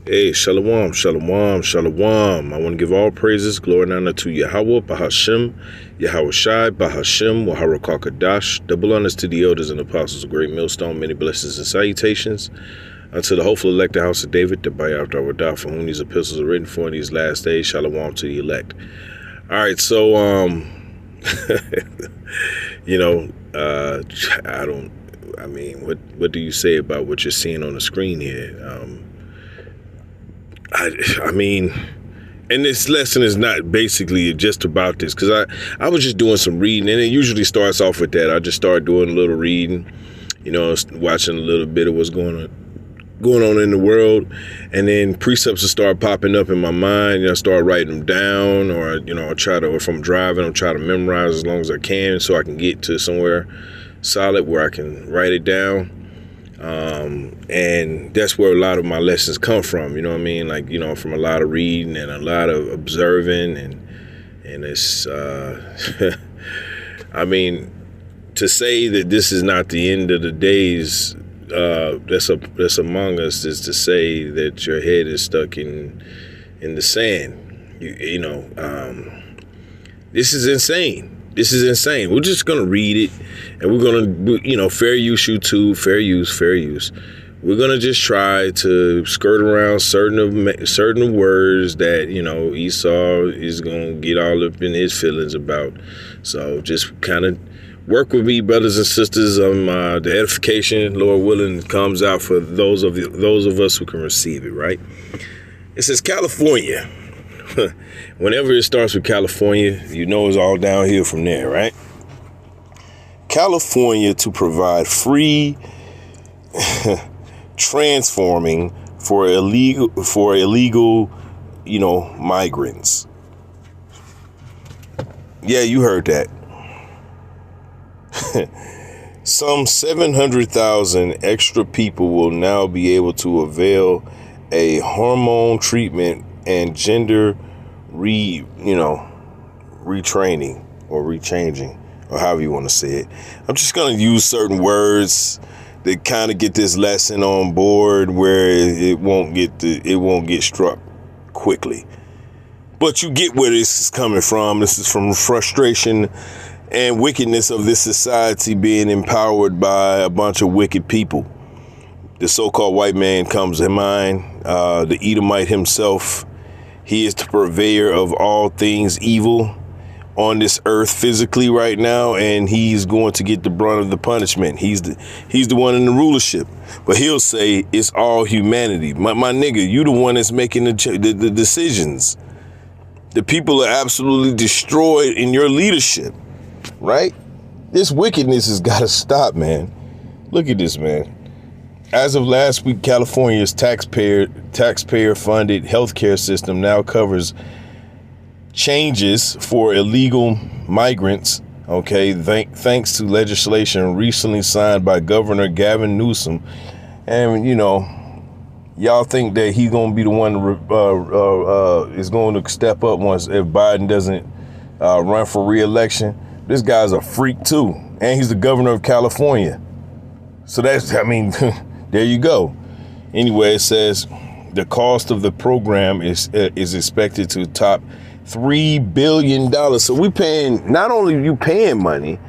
Hey, shalom, shalom, shalom. I want to give all praises, glory, and honor to Yahweh, Bahashem, Yahweh Shai, Bahashem, Wahara Kakadash. Double honors to the elders and apostles of Great Millstone, many blessings and salutations. Unto the hopeful elected house of David, the Bayah Dawadah, for whom these epistles are written for in these last days. Shalom to the elect. All right, so, what do you say about what you're seeing on the screen here? And this lesson is not basically just about this, because I was just doing some reading, and it usually starts off with that. I just start doing a little reading, watching a little bit of what's going on in the world, and then precepts will start popping up in my mind. I start writing them down, or I try to, if I'm driving, I'll try to memorize as long as I can so I can get to somewhere solid where I can write it down. And that's where a lot of my lessons come from, from a lot of reading and a lot of observing, and it's, to say that this is not the end of the days, that's among us, is to say that your head is stuck in the sand. This is insane. This is insane. We're just going to read it, and we're going to, fair use YouTube, fair use. We're going to just try to skirt around certain words that, Esau is going to get all up in his feelings about. So just kind of work with me, brothers and sisters. The edification, Lord willing, comes out for those of us who can receive it, right? It says California. Whenever it starts with California, it's all downhill from there, right? California to provide free transforming for illegal, migrants. Yeah, you heard that. Some 700,000 extra people will now be able to avail a hormone treatment and gender retraining or rechanging, or however you want to say it. I'm just going to use certain words that kind of get this lesson on board where it won't get struck quickly. But you get where this is coming from. This is from frustration and wickedness of this society being empowered by a bunch of wicked people. The so-called white man comes to mind, the Edomite himself. He is the purveyor of all things evil on this earth physically right now, and he's going to get the brunt of the punishment. He's the one in the rulership, but he'll say it's all humanity. My nigga, you the one that's making the decisions. The people are absolutely destroyed in your leadership, right? This wickedness has got to stop, man. Look at this, man. As of last week, California's taxpayer-funded healthcare system now covers changes for illegal migrants, okay, thanks to legislation recently signed by Governor Gavin Newsom. And, y'all think that he's going to be the one is going to step up if Biden doesn't run for re-election. This guy's a freak, too. And he's the governor of California. So there you go. Anyway, it says the cost of the program is expected to top $3 billion. So we paying, not only you paying money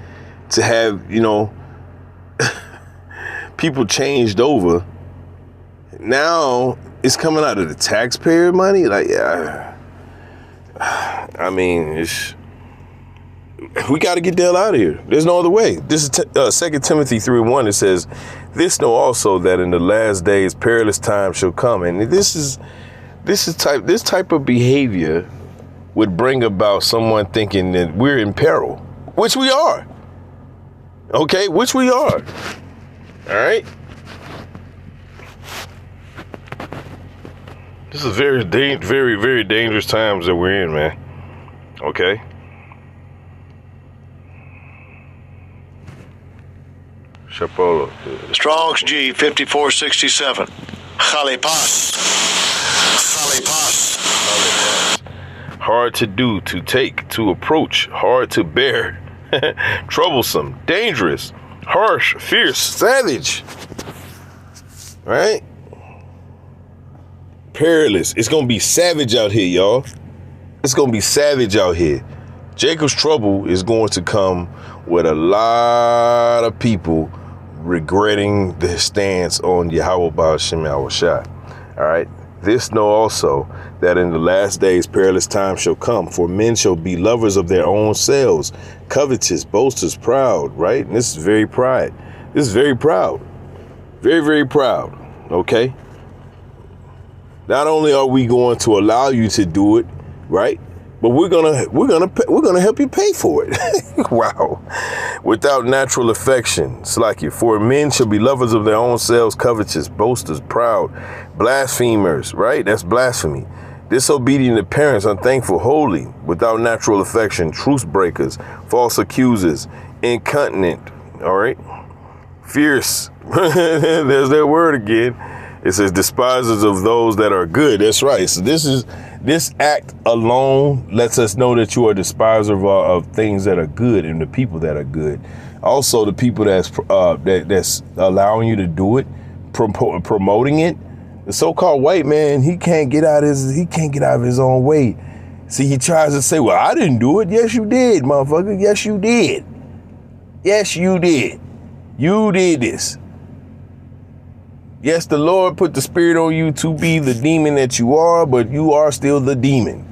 to have, people changed over. Now it's coming out of the taxpayer money. We got to get the hell out of here. There's no other way. This is 2 Timothy 3:1. It says, "This know also that in the last days perilous times shall come." And this type of behavior would bring about someone thinking that we're in peril, which we are. Okay, which we are. All right. This is very, very dangerous times that we're in, man. Okay. Chapolo. Strong's G 5467. Khalipas. Hard to do, to take, to approach, hard to bear, troublesome, dangerous, harsh, fierce, savage. Right? perilous. It's going to be savage out here, y'all. It's going to be savage out here. Jacob's trouble is going to come with a lot of people regretting their stance on Yahweh Ba'ashem Yahushua. All right. This know also that in the last days perilous times shall come, for men shall be lovers of their own selves, covetous, boasters, proud, right? And this is very pride. This is very proud. Very, very proud. Okay. Not only are we going to allow you to do it, right? But we're gonna help you pay for it. Wow. Without natural affection, it's like you. For men shall be lovers of their own selves, covetous, boasters, proud, blasphemers, right? That's blasphemy. Disobedient to parents, unthankful, holy, without natural affection, truce breakers, false accusers, incontinent, all right? Fierce. There's that word again. It says despisers of those that are good. That's right. So this act alone lets us know that you are a despiser of things that are good and the people that are good. Also, the people that's allowing you to do it, promoting it. The so-called white man, he can't get out of his own way. See, he tries to say, "Well, I didn't do it." Yes, you did, motherfucker. Yes, you did. Yes, you did. You did this. Yes, the Lord put the spirit on you to be the demon that you are, but you are still the demon.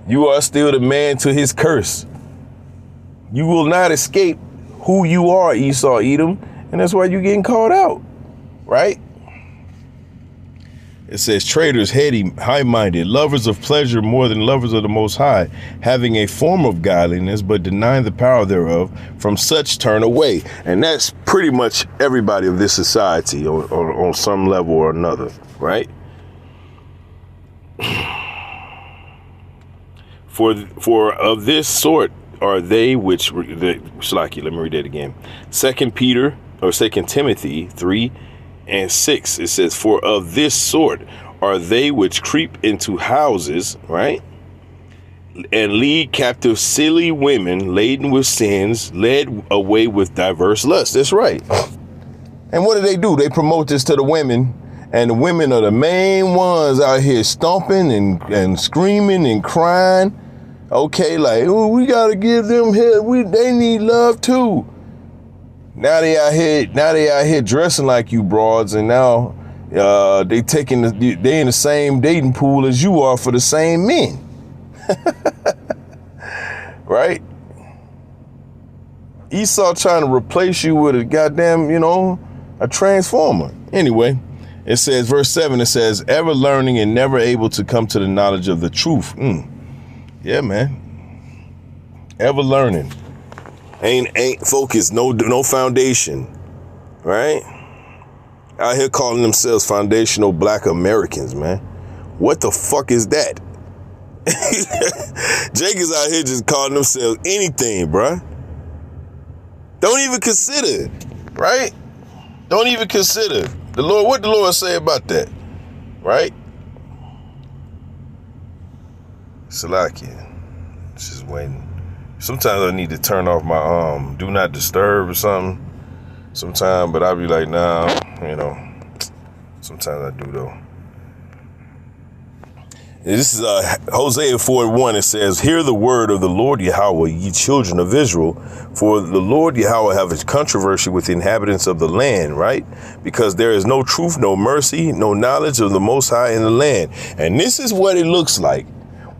You are still the man to his curse. You will not escape who you are, Esau, Edom, and that's why you're getting called out, right? It says traitors, heady, high-minded, lovers of pleasure more than lovers of the Most High, having a form of godliness, but denying the power thereof, from such turn away. And that's pretty much everybody of this society on some level or another, right? For of this sort are they which, Shalaki, let me read that again. 2 Timothy 3 and 6, it says, for of this sort are they which creep into houses, right? And lead captive silly women laden with sins, led away with diverse lusts. That's right. And what do? They promote this to the women, and the women are the main ones out here stomping and screaming and crying. Okay, like, oh, we gotta give them help. They need love too. Now they out here dressing like you broads, and now they in the same dating pool as you are for the same men. Right? Esau trying to replace you with a goddamn, a transformer. Anyway, it says, verse 7, it says, ever learning and never able to come to the knowledge of the truth. Yeah, man. Ever learning. Ain't focused, no foundation, right? Out here calling themselves foundational black Americans, man. What the fuck is that? Jake is out here just calling themselves anything, bruh. Don't even consider, right? Don't even consider. What the Lord say about that, right? Salakia. Just waiting. Sometimes I need to turn off my do not disturb or something. Sometimes, but I'll be like, nah, sometimes I do though. This is Hosea 4:1. It says, hear the word of the Lord Yahweh, ye children of Israel, for the Lord Yahweh have a controversy with the inhabitants of the land, right? Because there is no truth, no mercy, no knowledge of the Most High in the land. And this is what it looks like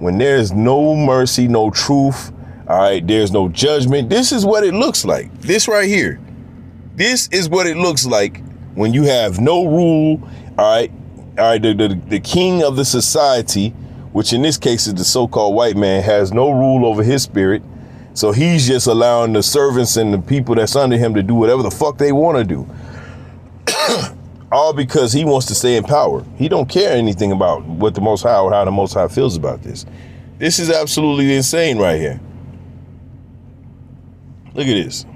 when there's no mercy, no truth. All right, there's no judgment. This is what it looks like. This right here. This is what it looks like when you have no rule. All right. The king of the society, which in this case is the so-called white man, has no rule over his spirit. So he's just allowing the servants and the people that's under him to do whatever the fuck they want to do. All because he wants to stay in power. He don't care anything about what the Most High or how the Most High feels about this. This is absolutely insane right here. Look at this.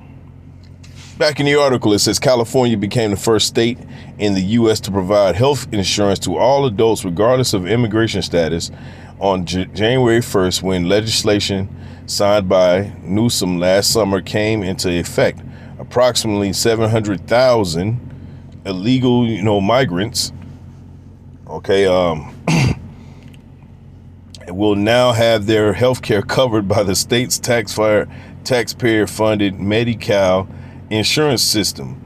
Back in the article, it says California became the first state in the U.S. to provide health insurance to all adults, regardless of immigration status, on January 1st, when legislation signed by Newsom last summer came into effect. Approximately 700,000 illegal, migrants Okay, will now have their health care covered by the state's taxpayer-funded Medi-Cal insurance system,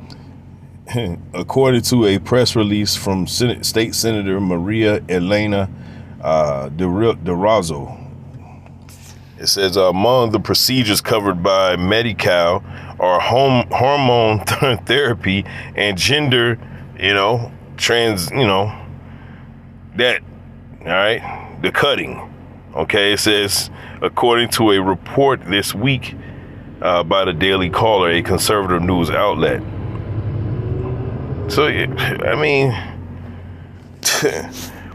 according to a press release from State Senator Maria Elena Durazo. It says among the procedures covered by Medi-Cal are hormone therapy and gender, that, all right, the cutting. Okay, it says, according to a report this week by the Daily Caller, a conservative news outlet. So, I mean,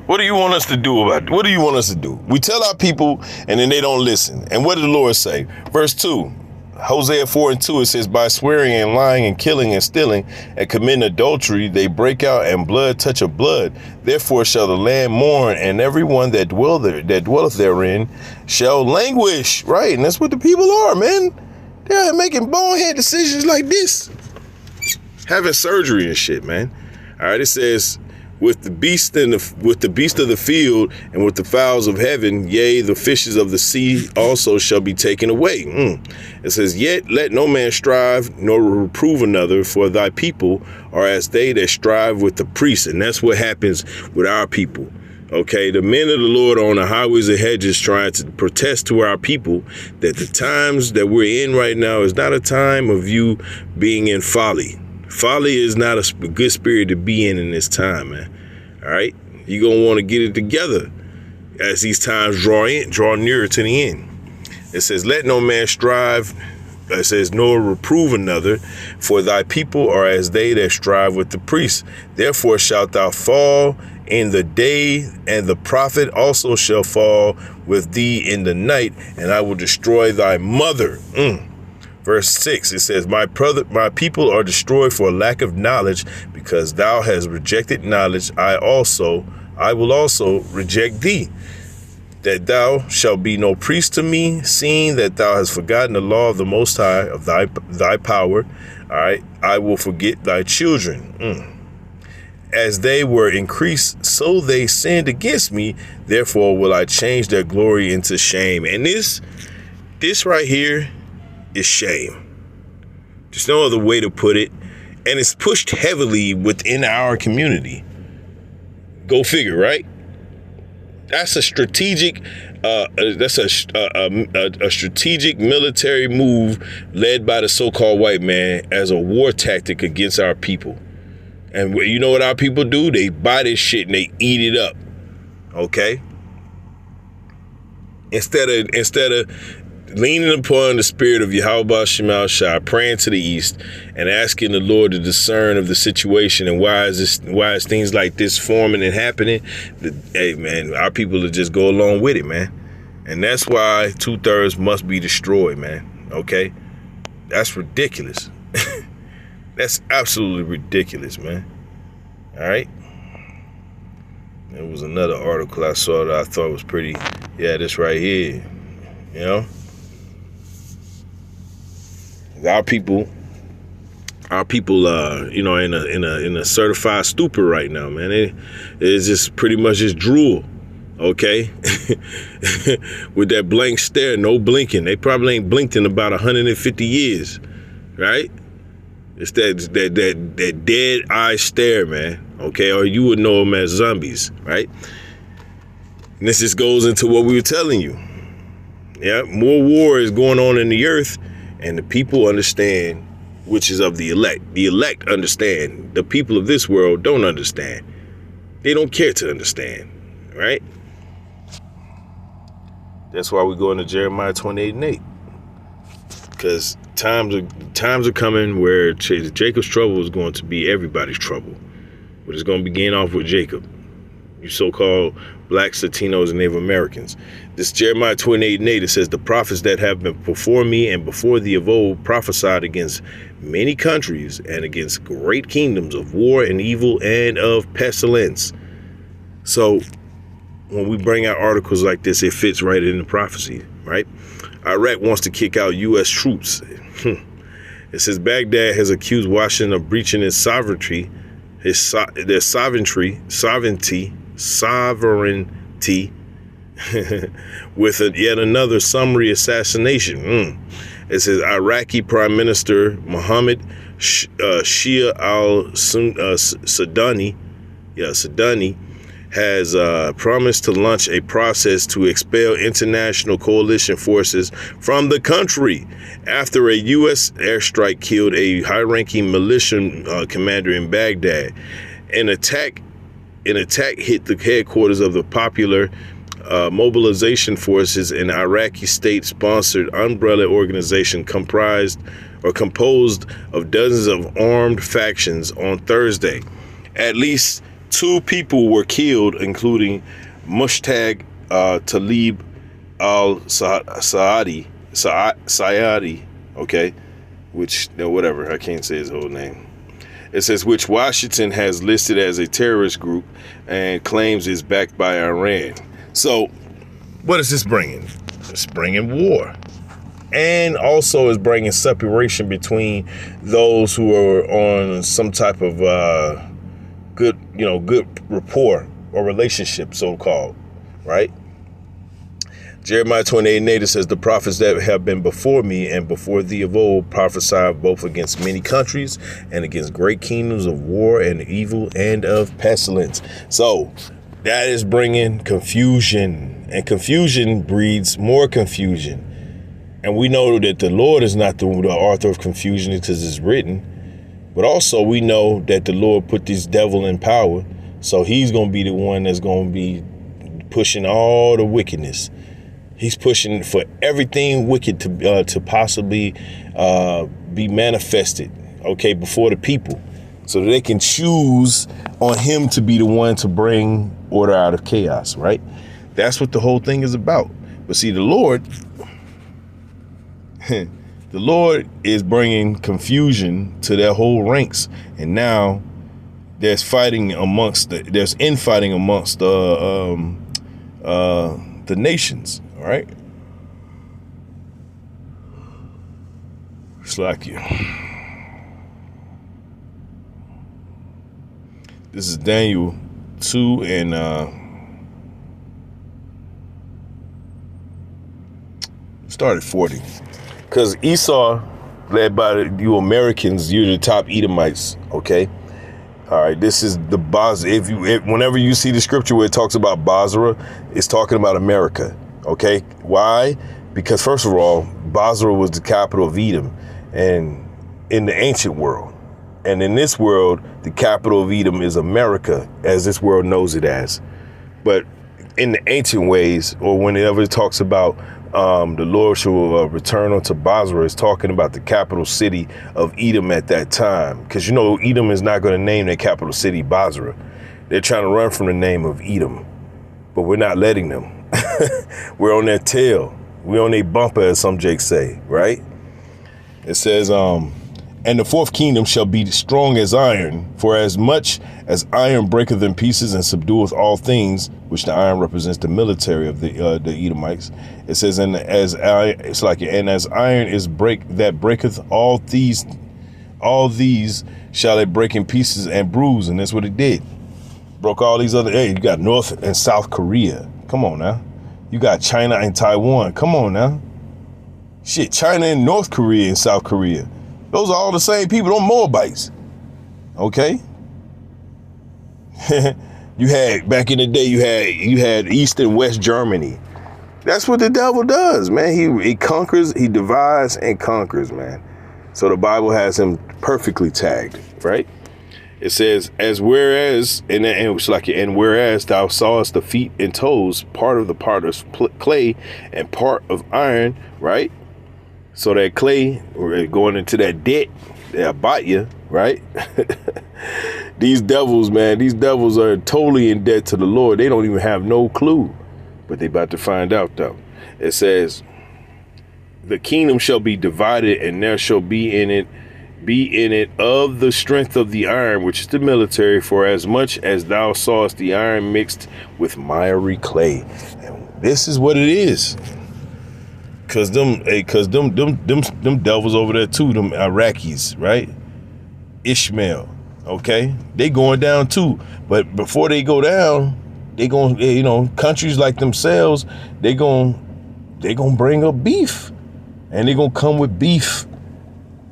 what do you want us to do about it? What do you want us to do? We tell our people, and then they don't listen. And what did the Lord say? Verse 2, Hosea 4:2, it says, by swearing and lying and killing and stealing and committing adultery, they break out and blood toucheth blood. Therefore shall the land mourn, and everyone that dwelleth therein shall languish. Right, and that's what the people are, man. They're making bonehead decisions like this. Having surgery and shit, man. All right, it says, with the beast of the field and with the fowls of heaven, yea, the fishes of the sea also shall be taken away. It says, yet let no man strive nor reprove another, for thy people are as they that strive with the priests. And that's what happens with our people. Okay, the men of the Lord are on the highways and hedges trying to protest to our people that the times that we're in right now is not a time of you being in folly. Folly is not a good spirit to be in this time, man. All right? You're going to want to get it together as these times draw nearer to the end. It says, let no man strive, it says, nor reprove another, for thy people are as they that strive with the priests. Therefore shalt thou fall in the day, and the prophet also shall fall with thee in the night, and I will destroy thy mother. Verse 6, it says, my people are destroyed for lack of knowledge, because thou hast rejected knowledge. I will also reject thee, that thou shalt be no priest to me, seeing that thou hast forgotten the law of the Most High, of thy power. All right, I will forget thy children. As they were increased, so they sinned against me. Therefore will I change their glory into shame. And this right here is shame. There's no other way to put it. And it's pushed heavily within our community. Go figure, right? That's a strategic strategic military move led by the so-called white man as a war tactic against our people. And you know what our people do? They buy this shit and they eat it up. Okay? Instead of leaning upon the spirit of Yahweh Shemal Shah, praying to the east and asking the Lord to discern of the situation and why is things like this forming and happening. Hey man, our people will just go along with it, man. And that's why 2/3 must be destroyed, man. Okay? That's ridiculous. That's absolutely ridiculous, man. All right? There was another article I saw that I thought was pretty, this right here, you know? Our people are, in a certified stupor right now, man. It's just pretty much just drool, okay? With that blank stare, no blinking. They probably ain't blinked in about 150 years, right? It's that dead eye stare, man, okay? Or you would know them as zombies, right? And this just goes into what we were telling you. Yeah, more war is going on in the earth. And the people understand, which is of the elect. The elect understand. The people of this world don't understand. They don't care to understand, right? That's why we go into Jeremiah 28:8. Because times are coming where Jacob's trouble is going to be everybody's trouble. But it's going to begin off with Jacob. You so-called blacks, Latinos, and Native Americans. This Jeremiah 28:8, it says, the prophets that have been before me and before thee of old prophesied against many countries and against great kingdoms of war and evil and of pestilence. So when we bring out articles like this, it fits right in the prophecy, right? Iraq wants to kick out U.S. troops. It says Baghdad has accused Washington of breaching its sovereignty, sovereignty with yet another summary assassination. It says Iraqi Prime Minister Mohammed Shia al-Sudani has promised to launch a process to expel international coalition forces from the country after a U.S. airstrike killed a high-ranking militia commander in Baghdad. An attack hit the headquarters of the Popular Mobilization Forces, an Iraqi state-sponsored umbrella organization composed of dozens of armed factions on Thursday. At least 2 people were killed, including Mushtaq Talib al-Sayadi, okay, which, no, whatever, I can't say his whole name. It says, which Washington has listed as a terrorist group and claims is backed by Iran. So, what is this bringing? It's bringing war. And also is bringing separation between those who are on some type of good rapport or relationship, so-called, right? Jeremiah 28:8 says, the prophets that have been before me and before thee of old prophesied both against many countries and against great kingdoms of war and evil and of pestilence. So that is bringing confusion, and confusion breeds more confusion. And we know that the Lord is not the author of confusion because it's written. But also we know that the Lord put this devil in power. So he's going to be the one that's going to be pushing all the wickedness. He's pushing for everything wicked to possibly be manifested, okay, before the people. So that they can choose on him to be the one to bring order out of chaos, right? That's what the whole thing is about. But see, the Lord is bringing confusion to their whole ranks. And now there's infighting amongst the nations, all right? It's like you. This is Daniel 2 and start at 40. Because Esau, led by you Americans, you're the top Edomites, okay? All right, this is the whenever you see the scripture where it talks about Basra, it's talking about America, okay? Why? Because first of all, Basra was the capital of Edom, and in the ancient world. And in this world, the capital of Edom is America, as this world knows it as. But in the ancient ways, or whenever it talks about the Lord shall return unto Basra, is talking about the capital city of Edom at that time. Because, you know, Edom is not going to name their capital city Basra. They're trying to run from the name of Edom. But we're not letting them. We're on their tail. We're on their bumper, as some jakes say, right? It says, and the fourth kingdom shall be strong as iron, for as much as iron breaketh in pieces and subdueth all things, which the iron represents the military of the Edomites. It says, and as iron is that breaketh all these shall it break in pieces and bruise, and that's what it did. Broke all these other. Hey, you got North and South Korea. Come on now. You got China and Taiwan. Come on now. Shit, China and North Korea and South Korea. Those are all the same people, those Moabites. Okay? You had, back in the day, you had East and West Germany. That's what the devil does, man. He conquers, he divides and conquers, man. So the Bible has him perfectly tagged, right? It says, whereas thou sawest the feet and toes, part of the potter's clay and part of iron, right? So that clay, we're going into that debt, they'll bite you, right? These devils, man, are totally in debt to the Lord. They don't even have no clue, but they about to find out, though. It says, the kingdom shall be divided, and there shall be in it of the strength of the iron, which is the military, for as much as thou sawest the iron mixed with miry clay. And this is what it is. Cause them devils over there too, them Iraqis, right? Ishmael, okay? They going down too. But before they go down, countries like themselves, they gonna bring up beef, and they gonna come with beef,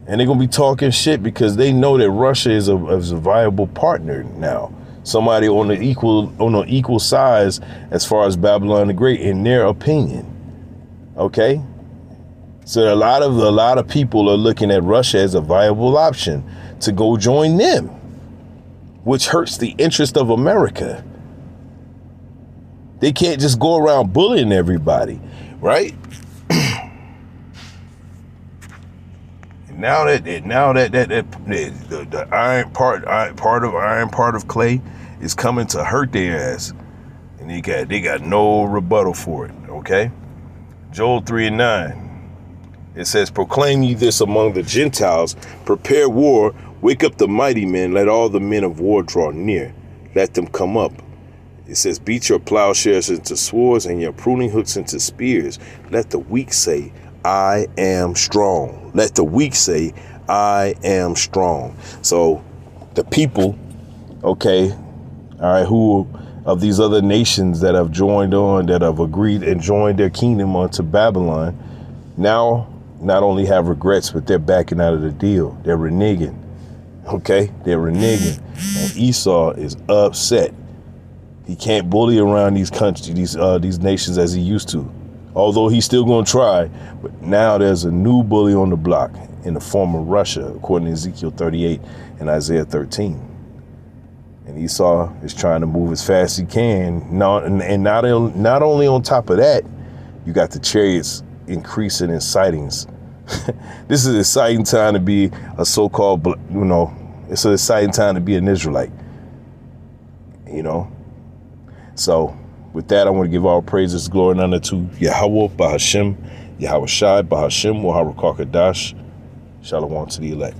and they're gonna be talking shit because they know that Russia is a viable partner now, somebody on the equal size as far as Babylon the Great, in their opinion. Okay, so a lot of people are looking at Russia as a viable option to go join them, which hurts the interest of America. They can't just go around bullying everybody, right? Now that the iron part of clay is coming to hurt their ass, and they got no rebuttal for it. Okay, Joel 3:9. It says, "Proclaim ye this among the Gentiles: prepare war, wake up the mighty men, let all the men of war draw near, let them come up." It says, "Beat your plowshares into swords and your pruning hooks into spears. Let the weak say, I am strong." Let the weak say, I am strong. So the people, okay, all right, who of these other nations that have joined on, that have agreed and joined their kingdom onto Babylon, now not only have regrets, but they're backing out of the deal. They're reneging. Okay, they're reneging. And Esau is upset. He can't bully around these countries, these nations as he used to. Although he's still going to try, but now there's a new bully on the block in the form of Russia, according to Ezekiel 38 and Isaiah 13. And Esau is trying to move as fast as he can. Not only on top of that, you got the chariots increasing in sightings. This is an exciting time to be a so-called, it's an exciting time to be an Israelite, So with that, I want to give all praises, glory, and honor to Yahweh, Bahashem, Yahweh Shai, Bahashem, Wahara Kakadash. Shalom to the elect.